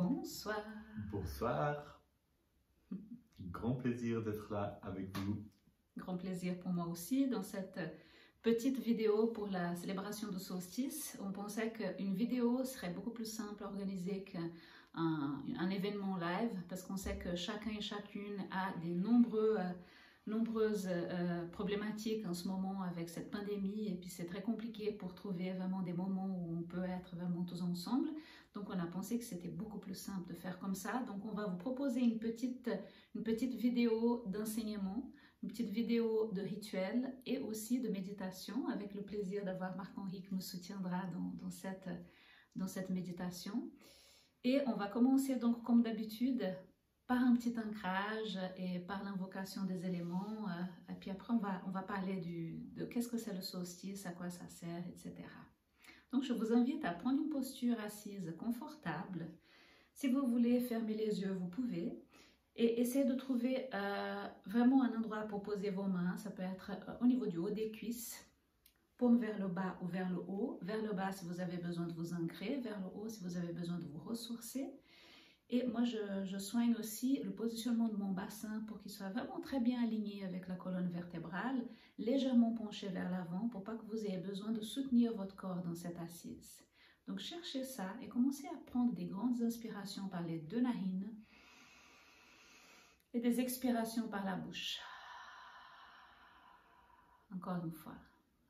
Bonsoir. Bonsoir. Grand plaisir d'être là avec vous. Grand plaisir pour moi aussi. Dans cette petite vidéo pour la célébration du solstice, on pensait qu'une vidéo serait beaucoup plus simple à organiser qu'un événement live, parce qu'on sait que chacun et chacune a des nombreuses problématiques en ce moment avec cette pandémie, et puis c'est très compliqué pour trouver vraiment des moments où on peut être vraiment tous ensemble. Donc on a pensé que c'était beaucoup plus simple de faire comme ça. Donc on va vous proposer une petite vidéo d'enseignement, une petite vidéo de rituel et aussi de méditation, avec le plaisir d'avoir Marc-Henri qui nous soutiendra dans cette méditation. Et on va commencer donc comme d'habitude par un petit ancrage et par l'invocation des éléments. Et puis après on va parler de qu'est-ce que c'est le solstice, à quoi ça sert, etc. Donc je vous invite à prendre une posture assise confortable. Si vous voulez fermer les yeux, vous pouvez. Et essayez de trouver vraiment un endroit pour poser vos mains. Ça peut être au niveau du haut des cuisses, paume vers le bas ou vers le haut. Vers le bas si vous avez besoin de vous ancrer, vers le haut si vous avez besoin de vous ressourcer. Et moi, je soigne aussi le positionnement de mon bassin pour qu'il soit vraiment très bien aligné avec la colonne vertébrale, légèrement penché vers l'avant pour pas que vous ayez besoin de soutenir votre corps dans cette assise. Donc cherchez ça et commencez à prendre des grandes inspirations par les deux narines et des expirations par la bouche. Encore une fois,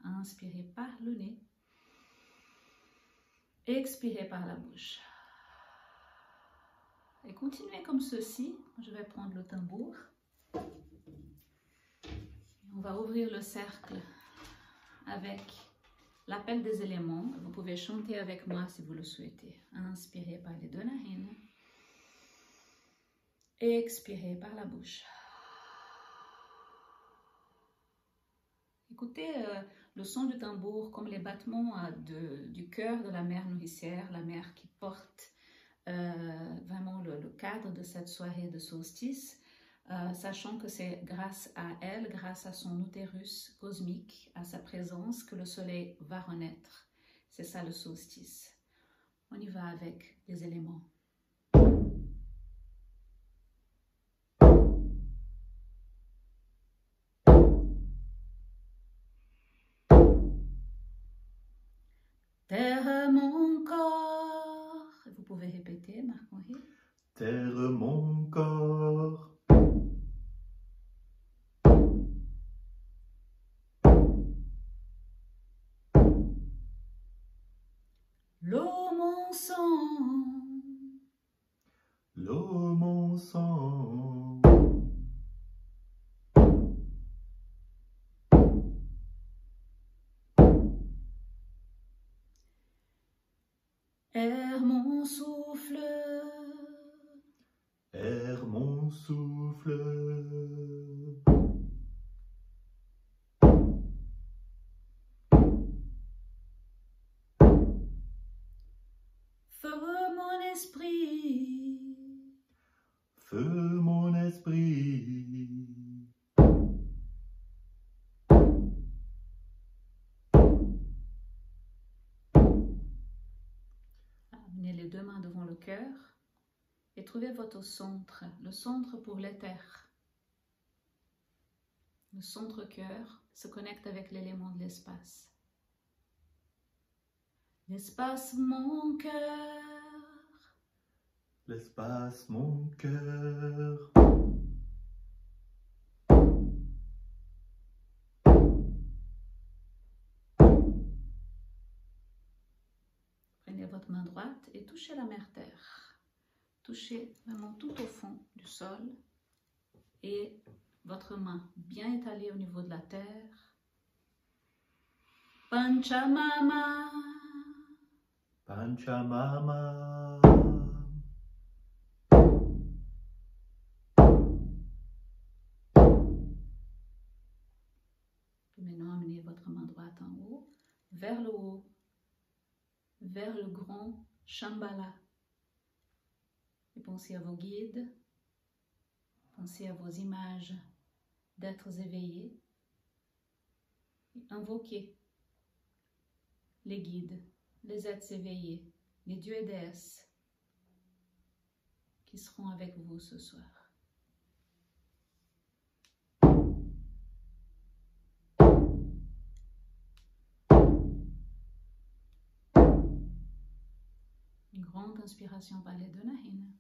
inspirez par le nez, expirez par la bouche. Et continuez comme ceci. Je vais prendre le tambour. On va ouvrir le cercle avec l'appel des éléments. Vous pouvez chanter avec moi si vous le souhaitez. Inspirez par les deux narines. Expirez par la bouche. Écoutez le son du tambour comme les battements du cœur de la mère nourricière, la mère qui porte vraiment le cadre de cette soirée de solstice, sachant que c'est grâce à elle, grâce à son utérus cosmique, à sa présence, que le soleil va renaître. C'est ça le solstice. On y va avec les éléments. Terre mon corps. Vous pouvez répéter, Marc-Henri. Terre mon corps. L'eau mon sang. L'eau mon sang. Air mon souffle. Air mon souffle. Feu mon esprit. Feu mon esprit. Amenez les deux mains devant le cœur et trouvez votre centre, le centre pour l'éther. Le centre cœur se connecte avec l'élément de l'espace. L'espace mon cœur. L'espace mon cœur. Prenez votre main droite et touchez la mère terre. Touchez vraiment tout au fond du sol et votre main bien étalée au niveau de la terre. Panchamama. Panchamama. Maintenant, amenez votre main droite en haut, vers le haut, vers le grand Shambhala. Et pensez à vos guides, pensez à vos images d'êtres éveillés. Et invoquez les guides, les êtres éveillés, les dieux et déesses qui seront avec vous ce soir. Une grande inspiration par les deux narines.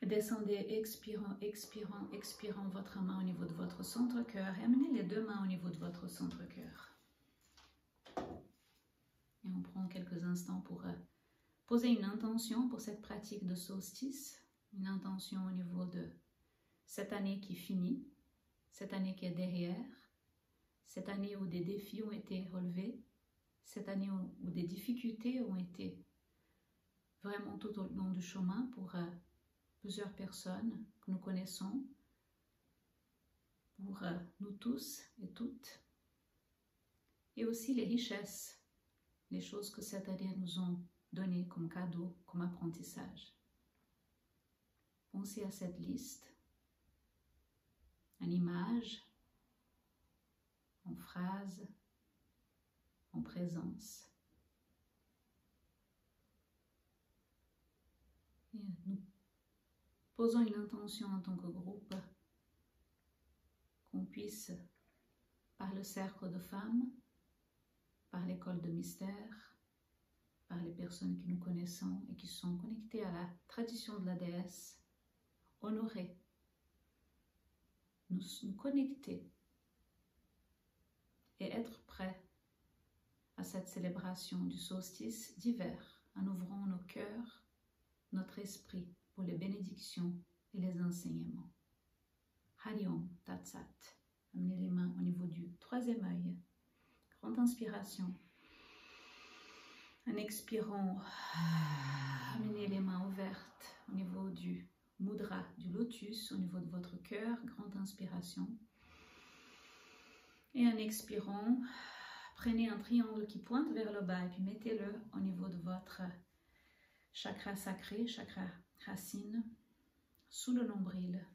Descendez, expirant, expirant, expirant votre main au niveau de votre centre-cœur et amenez les deux mains au niveau de votre centre-cœur. Et on prend quelques instants pour poser une intention pour cette pratique de solstice, une intention au niveau de cette année qui finit, cette année qui est derrière, cette année où des défis ont été relevés, cette année où des difficultés ont été vraiment tout au long du chemin pour plusieurs personnes que nous connaissons, pour nous tous et toutes, et aussi les richesses, les choses que cette année nous ont données comme cadeau, comme apprentissage. Pensez à cette liste, en images, en phrases, en présence. Et nous posons une intention en tant que groupe qu'on puisse, par le cercle de femmes, par l'école de mystère, par les personnes que nous connaissons et qui sont connectées à la tradition de la déesse, honorer, nous connecter et être prêts à cette célébration du solstice d'hiver en ouvrant nos cœurs, notre esprit pour les bénédictions et les enseignements. Hari Om Tat Sat. Amenez les mains au niveau du troisième œil. Grande inspiration. En expirant, amenez les mains ouvertes au niveau du mudra, du lotus, au niveau de votre cœur. Grande inspiration. Et en expirant, prenez un triangle qui pointe vers le bas et puis mettez-le au niveau de votre chakra sacré, chakra racine, sous le nombril.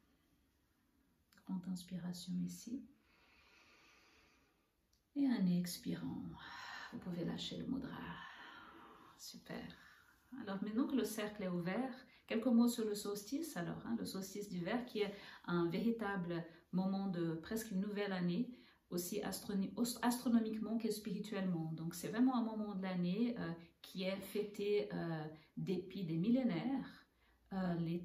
Grande inspiration ici. Et en expirant, vous pouvez lâcher le mudra. Super. Alors maintenant que le cercle est ouvert, quelques mots sur le solstice. Alors, le solstice d'hiver qui est un véritable moment de presque une nouvelle année, aussi astronomiquement que spirituellement. Donc c'est vraiment un moment de l'année qui est fêté depuis des millénaires.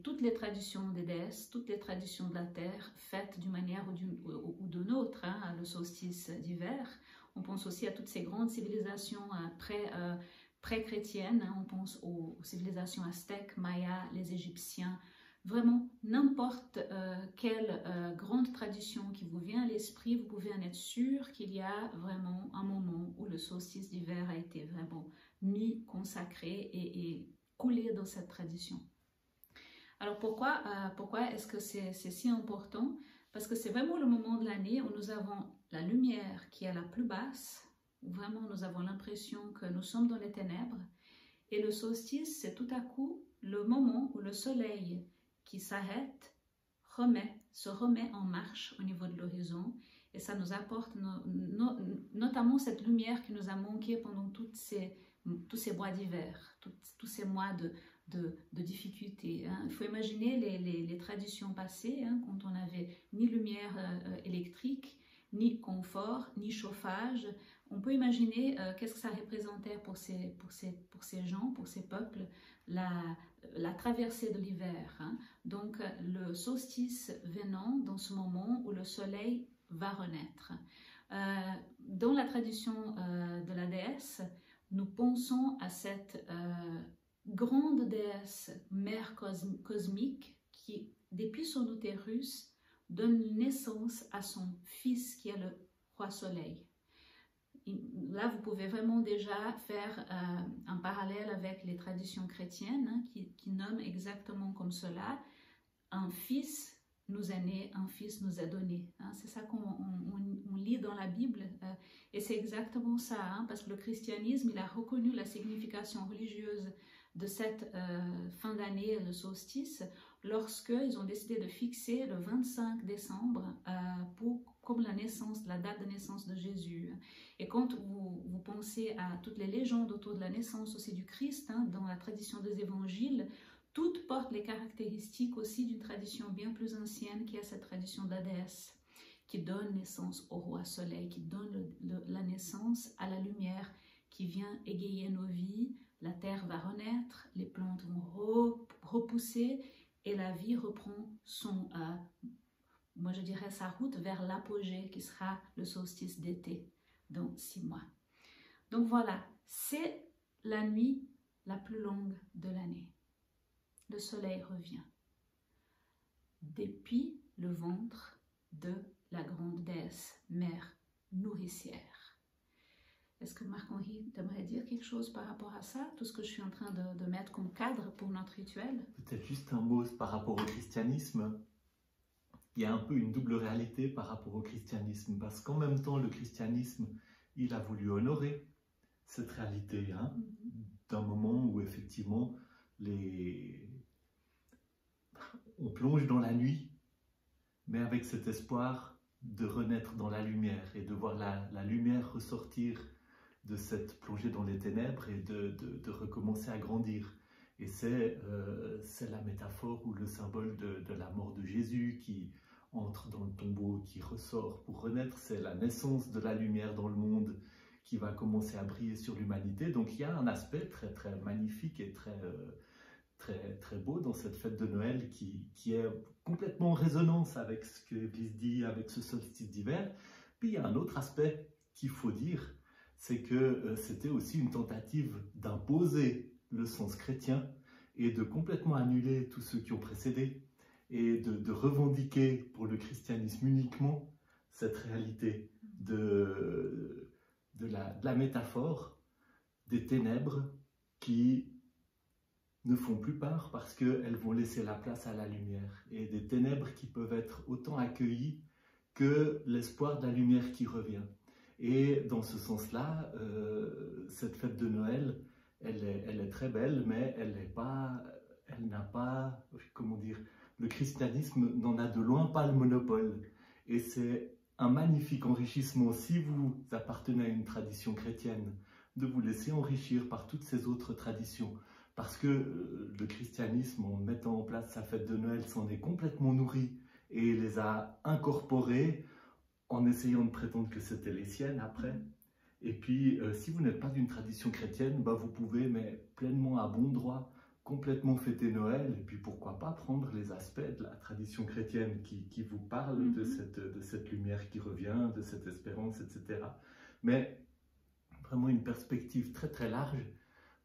Toutes les traditions des déesses, toutes les traditions de la Terre fêtent d'une manière ou d'une autre le solstice d'hiver. On pense aussi à toutes ces grandes civilisations pré-chrétiennes, on pense aux civilisations aztèques, mayas, les Égyptiens. Vraiment, n'importe quelle grande tradition qui vous vient à l'esprit, vous pouvez en être sûr qu'il y a vraiment un moment où le solstice d'hiver a été vraiment mis, consacré et coulé dans cette tradition. Alors pourquoi est-ce que c'est si important? Parce que c'est vraiment le moment de l'année où nous avons la lumière qui est la plus basse, où vraiment nous avons l'impression que nous sommes dans les ténèbres. Et le solstice, c'est tout à coup le moment où le soleil qui s'arrête se remet en marche au niveau de l'horizon. Et ça nous apporte notamment cette lumière qui nous a manqué pendant tous ces mois d'hiver, tous ces mois de difficultés. Il faut imaginer les traditions passées, quand on n'avait ni lumière électrique, ni confort, ni chauffage. On peut imaginer qu'est-ce que ça représentait pour ces gens, pour ces peuples, la traversée de l'hiver. Donc le solstice venant dans ce moment où le soleil va renaître. Dans la tradition de la déesse, nous pensons à cette grande déesse mère cosmique qui, depuis son utérus, donne naissance à son fils qui est le roi soleil. Là, vous pouvez vraiment déjà faire un parallèle avec les traditions chrétiennes qui nomment exactement comme cela: un fils nous est né, un fils nous est donné. C'est ça qu'on lit dans la Bible et c'est exactement ça, parce que le christianisme, il a reconnu la signification religieuse de cette fin d'année, le solstice, lorsqu'ils ont décidé de fixer le 25 décembre comme la date de naissance de Jésus. Et quand vous pensez à toutes les légendes autour de la naissance aussi du Christ, dans la tradition des évangiles, Toutes portent les caractéristiques aussi d'une tradition bien plus ancienne qui est cette tradition de la déesse, qui donne naissance au roi soleil, qui donne la naissance à la lumière, qui vient égayer nos vies. La terre va renaître, les plantes vont repousser et la vie reprend son, moi je dirais sa route vers l'apogée qui sera le solstice d'été dans 6 mois. Donc voilà, c'est la nuit la plus longue de l'année. Le soleil revient depuis le ventre de la grande déesse, mère nourricière. Est-ce que Marc-Henri t'aimerais dire quelque chose par rapport à ça, tout ce que je suis en train de mettre comme cadre pour notre rituel? Peut-être juste un mot par rapport au christianisme. Il y a un peu une double réalité par rapport au christianisme, parce qu'en même temps, le christianisme, il a voulu honorer cette réalité, hein, d'un moment où effectivement, on plonge dans la nuit, mais avec cet espoir de renaître dans la lumière et de voir la lumière ressortir de cette plongée dans les ténèbres et de recommencer à grandir. Et c'est la métaphore ou le symbole de la mort de Jésus qui entre dans le tombeau, qui ressort pour renaître. C'est la naissance de la lumière dans le monde qui va commencer à briller sur l'humanité. Donc il y a un aspect très, très magnifique et très beau dans cette fête de Noël qui est complètement en résonance avec ce que l'Église dit, avec ce solstice d'hiver. Puis il y a un autre aspect qu'il faut dire, c'est que c'était aussi une tentative d'imposer le sens chrétien et de complètement annuler tous ceux qui ont précédé et de revendiquer pour le christianisme uniquement cette réalité de la métaphore des ténèbres qui ne font plus part parce qu'elles vont laisser la place à la lumière, et des ténèbres qui peuvent être autant accueillies que l'espoir de la lumière qui revient. Et dans ce sens-là, cette fête de Noël, elle est très belle, mais elle n'a pas, comment dire, le christianisme n'en a de loin pas le monopole. Et c'est un magnifique enrichissement, si vous appartenez à une tradition chrétienne, de vous laisser enrichir par toutes ces autres traditions. Parce que le christianisme, en mettant en place sa fête de Noël, s'en est complètement nourri et les a incorporées en essayant de prétendre que c'était les siennes après. Et puis, si vous n'êtes pas d'une tradition chrétienne, vous pouvez, mais pleinement à bon droit, complètement fêter Noël. Et puis, pourquoi pas prendre les aspects de la tradition chrétienne qui vous parlent de cette lumière qui revient, de cette espérance, etc. Mais vraiment une perspective très très large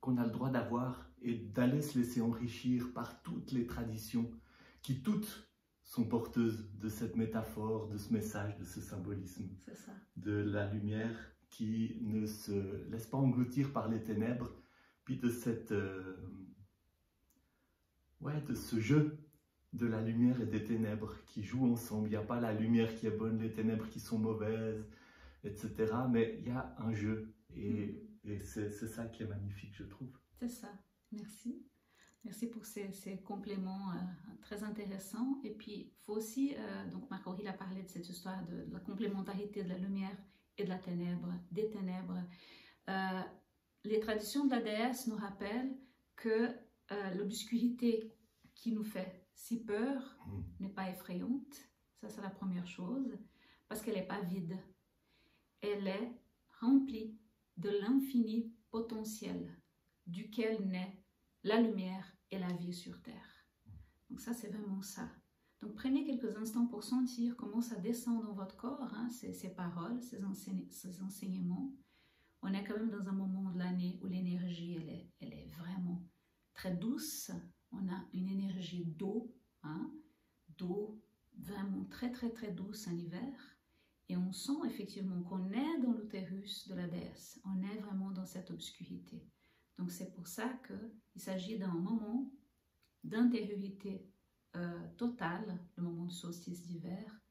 qu'on a le droit d'avoir et d'aller se laisser enrichir par toutes les traditions qui toutes sont porteuses de cette métaphore, de ce message, de ce symbolisme, de la lumière qui ne se laisse pas engloutir par les ténèbres, puis de de ce jeu de la lumière et des ténèbres qui jouent ensemble. Il n'y a pas la lumière qui est bonne, les ténèbres qui sont mauvaises, etc. Mais il y a un jeu et c'est ça qui est magnifique, je trouve. C'est ça, merci. Merci pour ces compléments très intéressants. Et puis, il faut aussi, donc Marc-Henri a parlé de cette histoire de la complémentarité de la lumière et de la ténèbre, des ténèbres. Les traditions de la déesse nous rappellent que l'obscurité qui nous fait si peur n'est pas effrayante. Ça, c'est la première chose, parce qu'elle n'est pas vide. Elle est remplie de l'infini potentiel duquel naît la lumière et la vie sur Terre. Donc ça, c'est vraiment ça. Donc prenez quelques instants pour sentir comment ça descend dans votre corps, hein, ces paroles, ces enseignements. On est quand même dans un moment de l'année où l'énergie, elle est vraiment très douce. On a une énergie d'eau, hein, d'eau vraiment très très très douce en hiver. Et on sent effectivement qu'on est dans l'utérus de la déesse. On est vraiment dans cette obscurité. Donc c'est pour ça qu'il s'agit d'un moment d'intériorité totale, le moment du solstice d'hiver.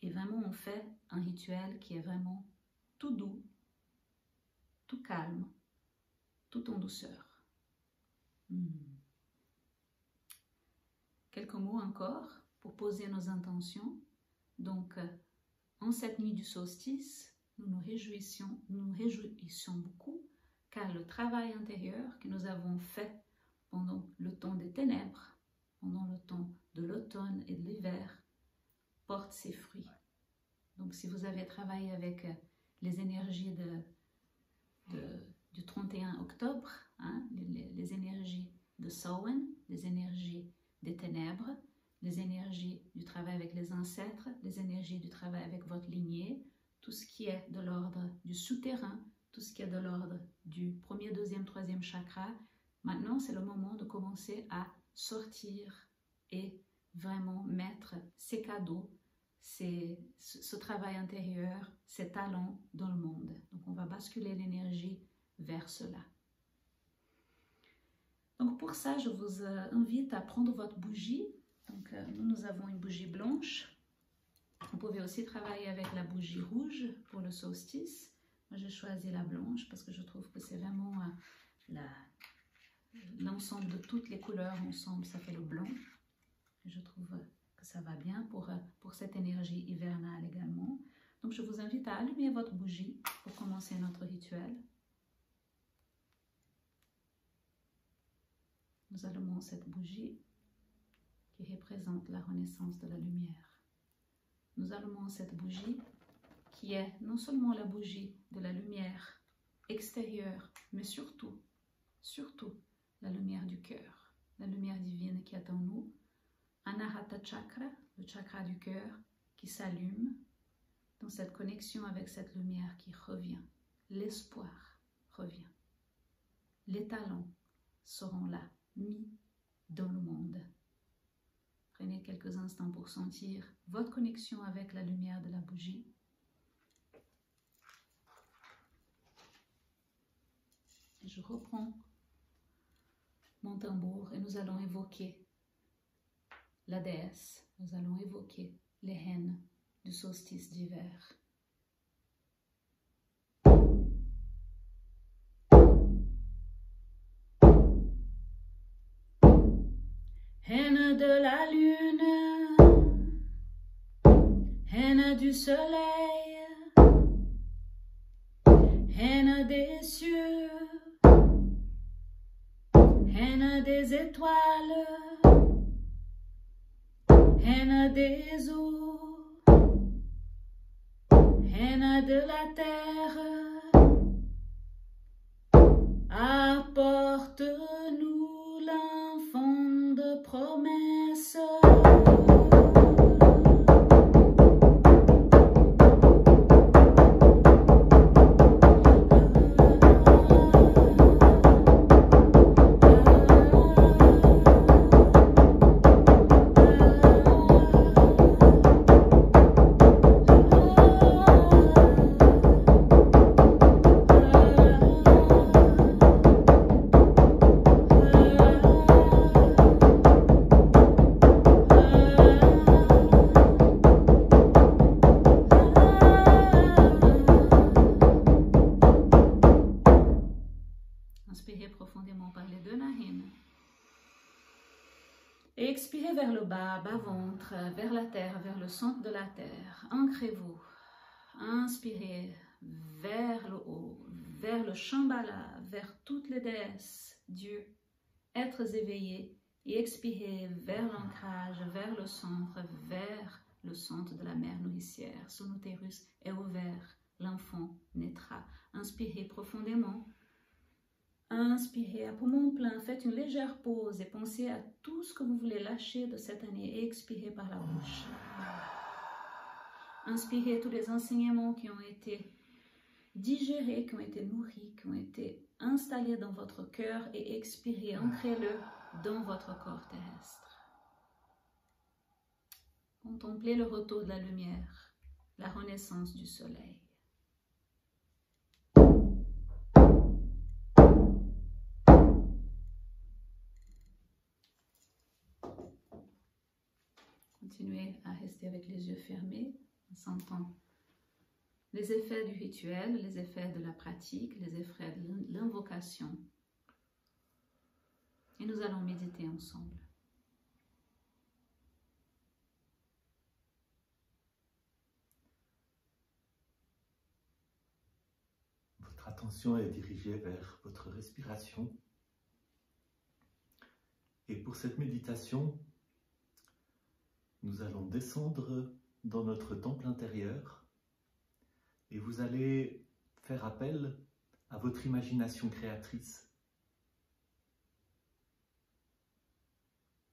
Et vraiment on fait un rituel qui est vraiment tout doux, tout calme, tout en douceur. Quelques mots encore pour poser nos intentions. Donc en cette nuit du solstice, nous nous réjouissons beaucoup car le travail intérieur que nous avons fait pendant le temps des ténèbres, pendant le temps de l'automne et de l'hiver, porte ses fruits. Donc si vous avez travaillé avec les énergies du 31 octobre, hein, les énergies de Samhain, les énergies des ténèbres, les énergies du travail avec les ancêtres, les énergies du travail avec votre lignée, tout ce qui est de l'ordre du souterrain, tout ce qui est de l'ordre du premier, deuxième, troisième chakra. Maintenant, c'est le moment de commencer à sortir et vraiment mettre ces cadeaux, ce travail intérieur, ces talents dans le monde. Donc, on va basculer l'énergie vers cela. Donc, pour ça, je vous invite à prendre votre bougie. Donc, nous avons une bougie blanche. Vous pouvez aussi travailler avec la bougie rouge pour le solstice. Moi, j'ai choisi la blanche parce que je trouve que c'est vraiment l'ensemble de toutes les couleurs ensemble, ça fait le blanc. Je trouve que ça va bien pour cette énergie hivernale également. Donc, je vous invite à allumer votre bougie pour commencer notre rituel. Nous allumons cette bougie qui représente la renaissance de la lumière. Nous allumons cette bougie qui est non seulement la bougie de la lumière extérieure, mais surtout la lumière du cœur, la lumière divine qui est en nous. Anahata Chakra, le chakra du cœur qui s'allume dans cette connexion avec cette lumière qui revient. L'espoir revient. Les talents seront là, mis dans le monde. Prenez quelques instants pour sentir votre connexion avec la lumière de la bougie. Je reprends mon tambour et nous allons évoquer la déesse. Nous allons évoquer les reines du solstice d'hiver. Reine de la lune, reine du soleil, reine des cieux, reine des étoiles, reine des eaux, reine de la terre, apporte-nous l'enfant de promesse. Inspirez profondément par les deux narines. Et expirez vers le bas, bas-ventre, vers la terre, vers le centre de la terre. Ancrez-vous. Inspirez vers le haut, vers le Shambhala, vers toutes les déesses, Dieu, êtres éveillés. Et expirez vers l'ancrage, vers le centre de la mère nourricière. Son utérus est ouvert, l'enfant naîtra. Inspirez profondément. Inspirez à poumon plein, faites une légère pause et pensez à tout ce que vous voulez lâcher de cette année et expirez par la bouche. Inspirez tous les enseignements qui ont été digérés, qui ont été nourris, qui ont été installés dans votre cœur et expirez, ancrez-le dans votre corps terrestre. Contemplez le retour de la lumière, la renaissance du soleil. Continuez à rester avec les yeux fermés, en sentant les effets du rituel, les effets de la pratique, les effets de l'invocation. Et nous allons méditer ensemble. Votre attention est dirigée vers votre respiration. Et pour cette méditation, nous allons descendre dans notre temple intérieur et vous allez faire appel à votre imagination créatrice.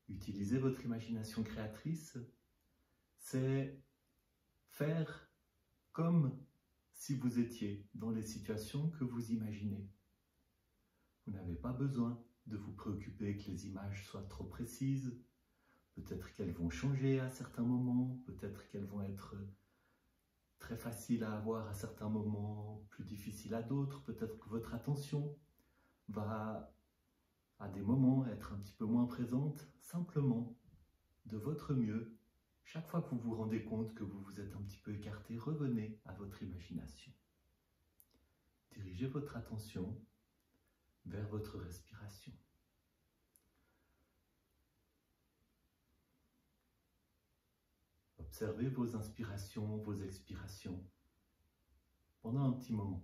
Utilisez votre imagination créatrice, c'est faire comme si vous étiez dans les situations que vous imaginez. Vous n'avez pas besoin de vous préoccuper que les images soient trop précises. Peut-être qu'elles vont changer à certains moments, peut-être qu'elles vont être très faciles à avoir à certains moments, plus difficiles à d'autres. Peut-être que votre attention va à des moments être un petit peu moins présente. Simplement, de votre mieux, chaque fois que vous vous rendez compte que vous vous êtes un petit peu écarté, revenez à votre imagination. Dirigez votre attention vers votre respiration. Observez vos inspirations, vos expirations pendant un petit moment.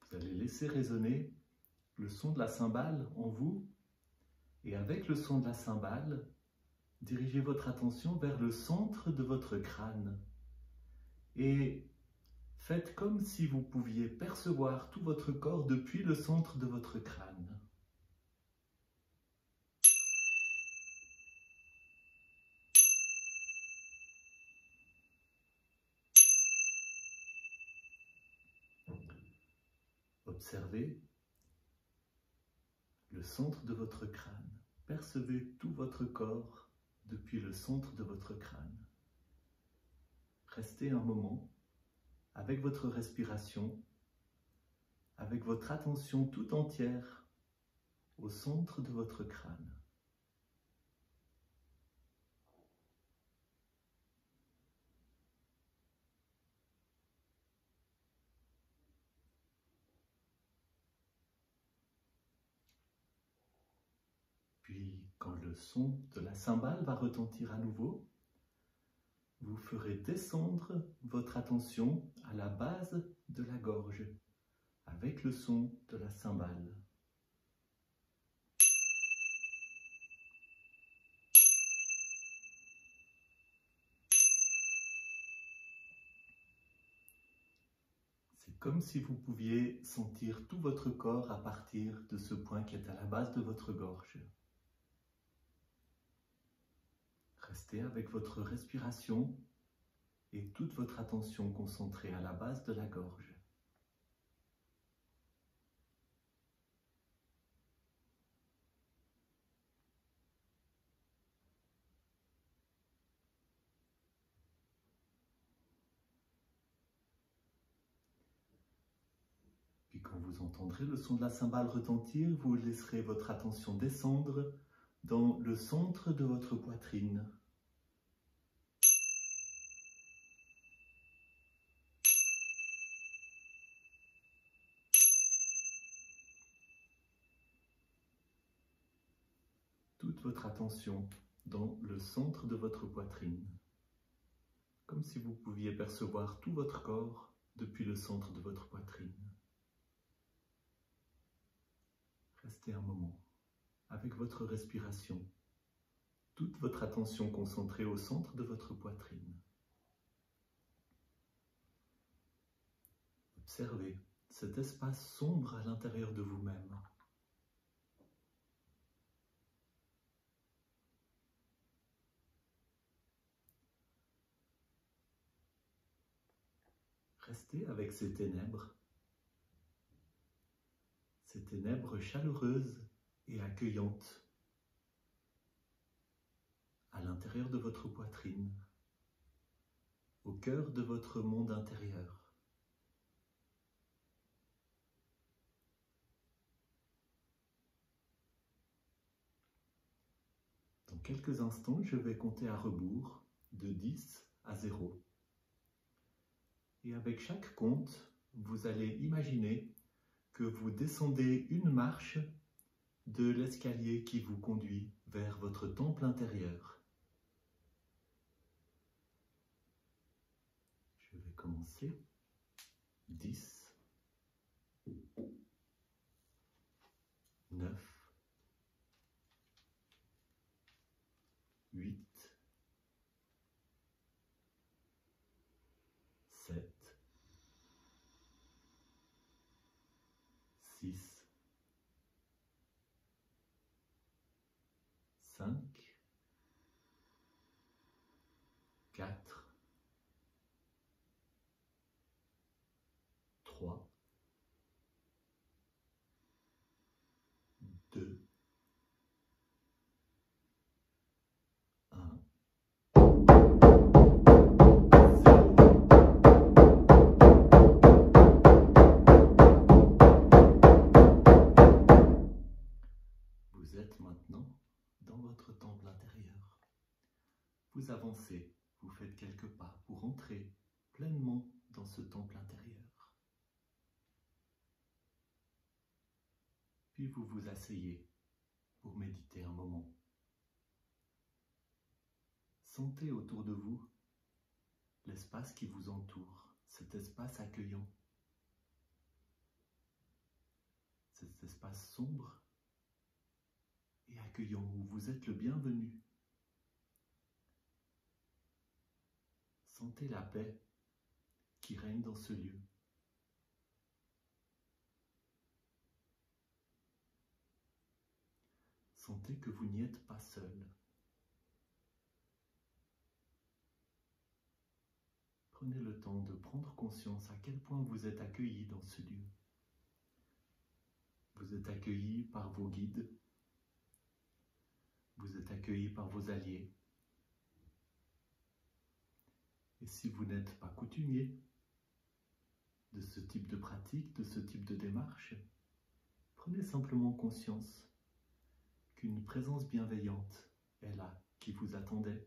Vous allez laisser résonner le son de la cymbale en vous et avec le son de la cymbale, dirigez votre attention vers le centre de votre crâne et faites comme si vous pouviez percevoir tout votre corps depuis le centre de votre crâne. Observez le centre de votre crâne. Percevez tout votre corps depuis le centre de votre crâne. Restez un moment avec votre respiration, avec votre attention tout entière au centre de votre crâne. Puis, quand le son de la cymbale va retentir à nouveau, vous ferez descendre votre attention à la base de la gorge avec le son de la cymbale. C'est comme si vous pouviez sentir tout votre corps à partir de ce point qui est à la base de votre gorge. Restez avec votre respiration et toute votre attention concentrée à la base de la gorge. Puis quand vous entendrez le son de la cymbale retentir, vous laisserez votre attention descendre dans le centre de votre poitrine. Toute votre attention dans le centre de votre poitrine, comme si vous pouviez percevoir tout votre corps depuis le centre de votre poitrine. Restez un moment avec votre respiration, toute votre attention concentrée au centre de votre poitrine. Observez cet espace sombre à l'intérieur de vous-même. Restez avec ces ténèbres chaleureuses et accueillantes à l'intérieur de votre poitrine, au cœur de votre monde intérieur. Dans quelques instants, je vais compter à rebours de 10 à 0. Et avec chaque compte, vous allez imaginer que vous descendez une marche de l'escalier qui vous conduit vers votre temple intérieur. avancez. 10, 9, 8, 7, 6, 5, 4, 3, 2, 1. Vous êtes maintenant dans votre temple intérieur. Vous avancez, vous faites quelques pas pour entrer pleinement dans ce temple intérieur. Puis vous vous asseyez pour méditer un moment. Sentez autour de vous l'espace qui vous entoure, cet espace accueillant, cet espace sombre et accueillant où vous êtes le bienvenu. Sentez la paix qui règne dans ce lieu. Sentez que vous n'y êtes pas seul. Prenez le temps de prendre conscience à quel point vous êtes accueilli dans ce lieu. Vous êtes accueilli par vos guides. Vous êtes accueilli par vos alliés. Et si vous n'êtes pas coutumier de ce type de pratique, de ce type de démarche, prenez simplement conscience qu'une présence bienveillante est là, qui vous attendait,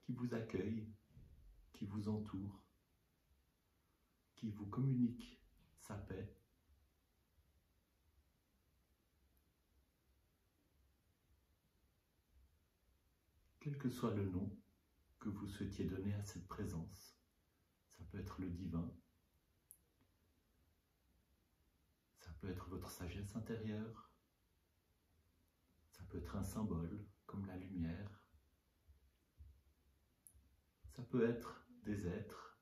qui vous accueille, qui vous entoure, qui vous communique sa paix. Quel que soit le nom que vous souhaitiez donner à cette présence, ça peut être le divin, ça peut être votre sagesse intérieure, ça peut être un symbole comme la lumière, ça peut être des êtres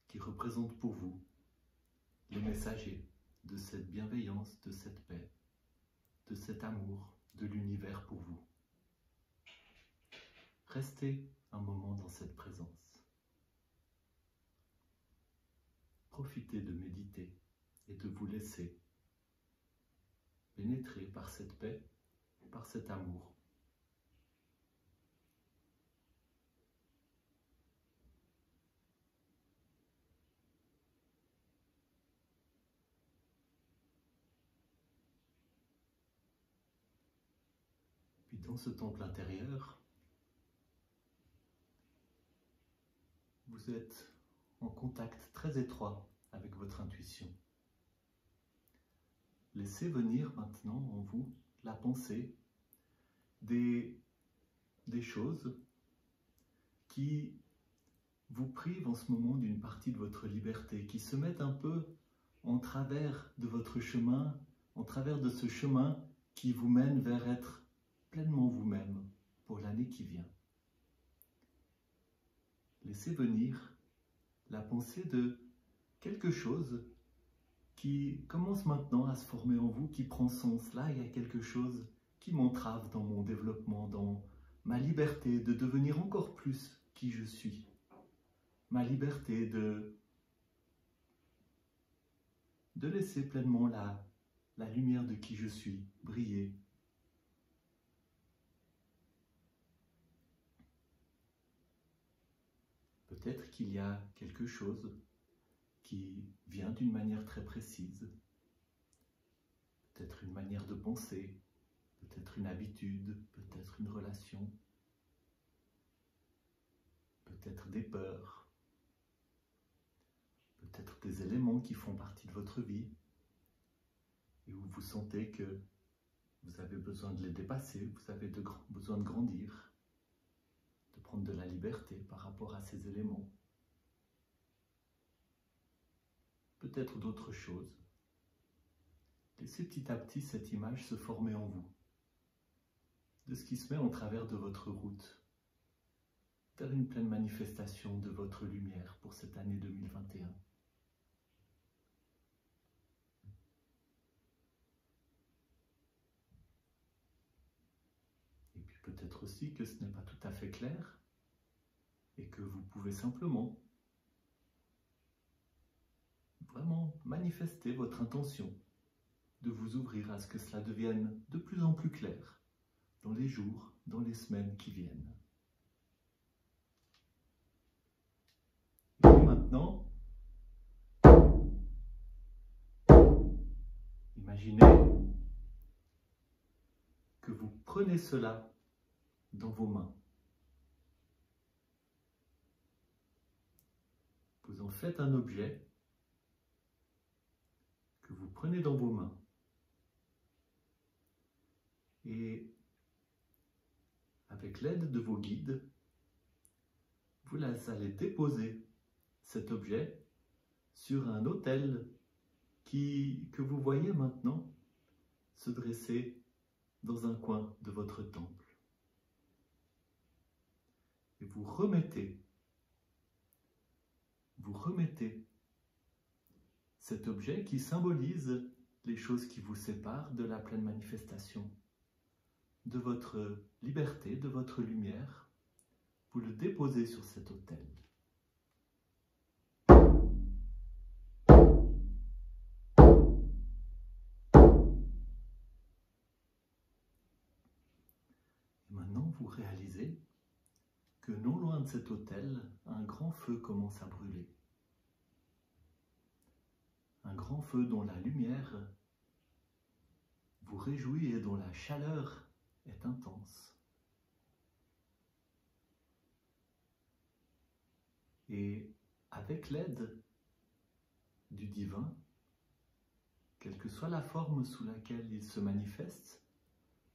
qui représentent pour vous les messagers de cette bienveillance, de cette paix, de cet amour, de l'univers pour vous. Restez un moment dans cette présence. Profitez de méditer et de vous laisser pénétrer par cette paix, par cet amour. Puis dans ce temple intérieur, vous êtes en contact très étroit avec votre intuition. Laissez venir maintenant en vous la pensée des choses qui vous privent en ce moment d'une partie de votre liberté, qui se mettent un peu en travers de votre chemin, en travers de ce chemin qui vous mène vers être pleinement vous-même pour l'année qui vient. Laissez venir la pensée de quelque chose qui commence maintenant à se former en vous, qui prend sens. Là, il y a quelque chose qui m'entrave dans mon développement, dans ma liberté de devenir encore plus qui je suis. Ma liberté de laisser pleinement la lumière de qui je suis briller. Peut-être qu'il y a quelque chose qui vient d'une manière très précise, peut-être une manière de penser, peut-être une habitude, peut-être une relation, peut-être des peurs, peut-être des éléments qui font partie de votre vie et où vous sentez que vous avez besoin de les dépasser, vous avez besoin de grandir, de prendre de la liberté par rapport à ces éléments. peut-être d'autres choses. Laissez petit à petit cette image se former en vous, de ce qui se met en travers de votre route, vers une pleine manifestation de votre lumière pour cette année 2021. Et puis peut-être aussi que ce n'est pas tout à fait clair et que vous pouvez simplement vraiment manifester votre intention de vous ouvrir à ce que cela devienne de plus en plus clair dans les jours, dans les semaines qui viennent. Et puis maintenant, imaginez que vous prenez cela dans vos mains. Vous en faites un objet que vous prenez dans vos mains. Et avec l'aide de vos guides, vous allez déposer cet objet sur un autel que vous voyez maintenant se dresser dans un coin de votre temple. Et vous remettez cet objet qui symbolise les choses qui vous séparent de la pleine manifestation, de votre liberté, de votre lumière. Vous le déposez sur cet autel. Et maintenant, vous réalisez que non loin de cet autel, un grand feu commence à brûler. Un grand feu dont la lumière vous réjouit et dont la chaleur est intense. Et avec l'aide du divin, quelle que soit la forme sous laquelle il se manifeste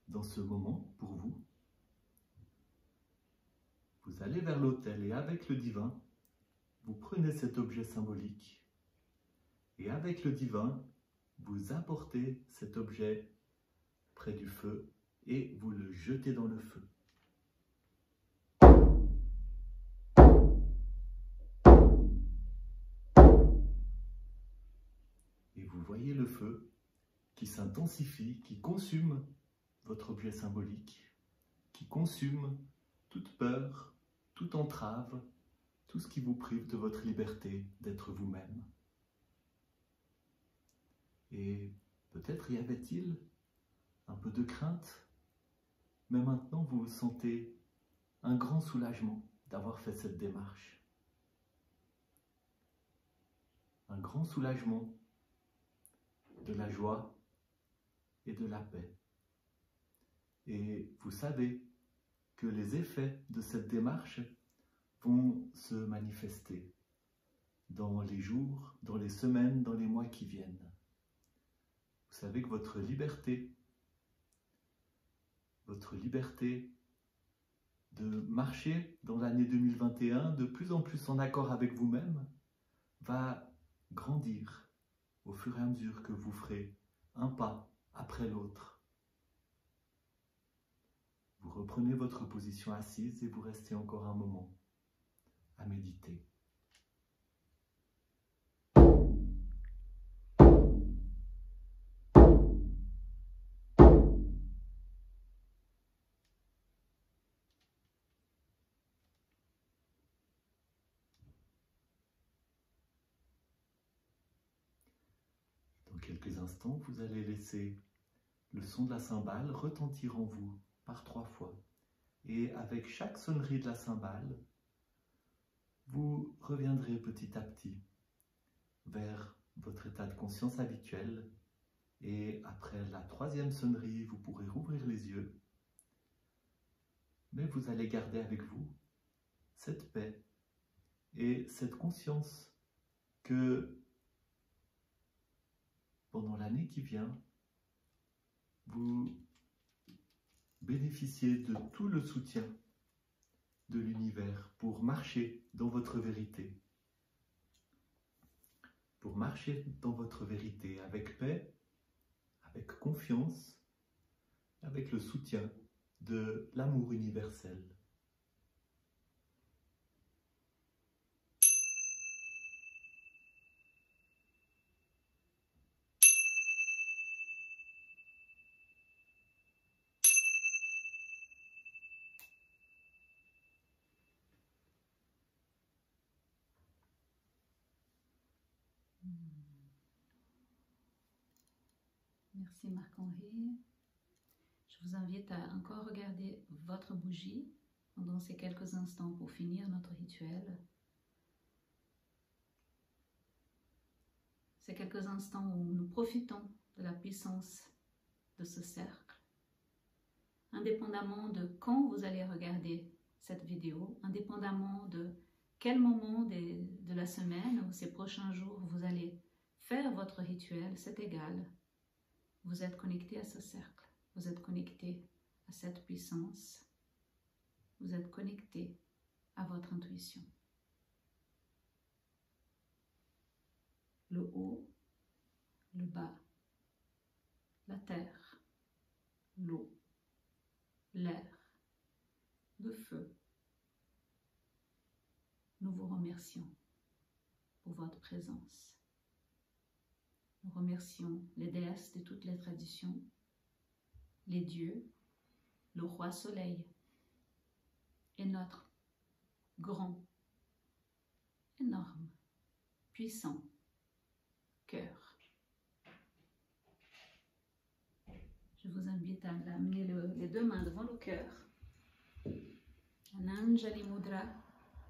dans ce moment pour vous, vous allez vers l'autel et avec le divin, vous prenez cet objet symbolique et avec le divin, vous apportez cet objet près du feu et vous le jetez dans le feu. Et vous voyez le feu qui s'intensifie, qui consume votre objet symbolique, qui consume toute peur, toute entrave, tout ce qui vous prive de votre liberté d'être vous-même. Et peut-être y avait-il un peu de crainte, mais maintenant vous sentez un grand soulagement d'avoir fait cette démarche. Un grand soulagement de la joie et de la paix. Et vous savez que les effets de cette démarche vont se manifester dans les jours, dans les semaines, dans les mois qui viennent. Vous savez que votre liberté de marcher dans l'année 2021 de plus en plus en accord avec vous-même va grandir au fur et à mesure que vous ferez un pas après l'autre. Vous reprenez votre position assise et vous restez encore un moment à méditer. Dans quelques instants, vous allez laisser le son de la cymbale retentir en vous par 3 fois. Et avec chaque sonnerie de la cymbale, vous reviendrez petit à petit vers votre état de conscience habituel. Et après la 3e sonnerie, vous pourrez rouvrir les yeux. Mais vous allez garder avec vous cette paix et cette conscience que pendant l'année qui vient, vous bénéficiez de tout le soutien de l'univers pour marcher dans votre vérité. pour marcher dans votre vérité avec paix, avec confiance, avec le soutien de l'amour universel. Merci Marc-Henri. Je vous invite à encore regarder votre bougie pendant ces quelques instants pour finir notre rituel. Ces quelques instants où nous profitons de la puissance de ce cercle. Indépendamment de quand vous allez regarder cette vidéo, indépendamment de quel moment de la semaine ou ces prochains jours vous allez faire votre rituel, c'est égal. Vous êtes connecté à ce cercle, vous êtes connecté à cette puissance, vous êtes connecté à votre intuition. Le haut, le bas, la terre, l'eau, l'air, le feu. Nous vous remercions pour votre présence. Nous remercions les déesses de toutes les traditions, les dieux, le roi soleil et notre grand, énorme, puissant cœur. Je vous invite à amener les deux mains devant le cœur. Ananjali Mudra,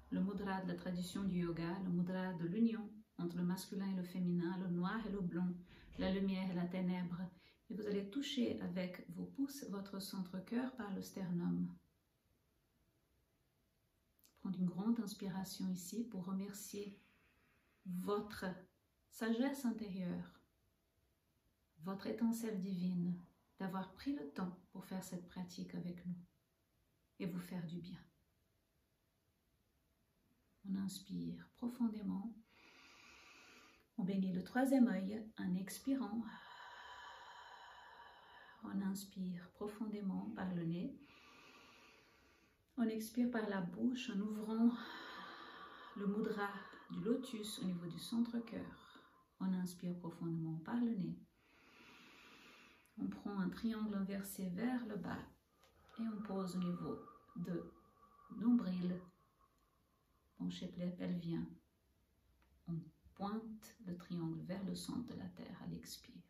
le mudra de la tradition du yoga, le mudra de l'union entre le masculin et le féminin, le noir et le blanc, la lumière et la ténèbre. Et vous allez toucher avec vos pouces votre centre-cœur par le sternum. Prendre une grande inspiration ici pour remercier votre sagesse intérieure, votre étincelle divine, d'avoir pris le temps pour faire cette pratique avec nous et vous faire du bien. On inspire profondément. On bénit le troisième œil en expirant. On inspire profondément par le nez. On expire par la bouche en ouvrant le mudra du lotus au niveau du centre-cœur. On inspire profondément par le nez. On prend un triangle inversé vers le bas et on pose au niveau de nombril, penché pelvien. On pointe le triangle vers le centre de la terre à l'expire.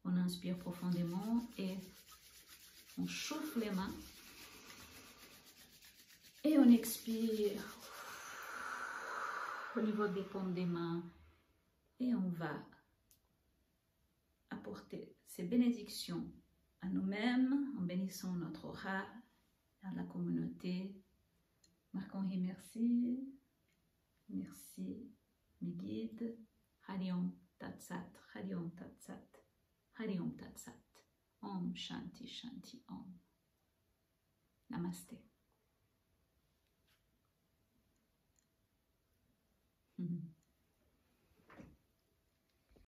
On inspire profondément et on chauffe les mains. Et on expire au niveau des paumes des mains. Et on va apporter ces bénédictions à nous-mêmes en bénissant notre aura, à la communauté. Marc-Henri, merci. Merci, mes guides. Hari Om Tat Sat, Hari Om Tat Sat, Hari Om Tat Sat. Om Shanti Shanti Om. Namaste.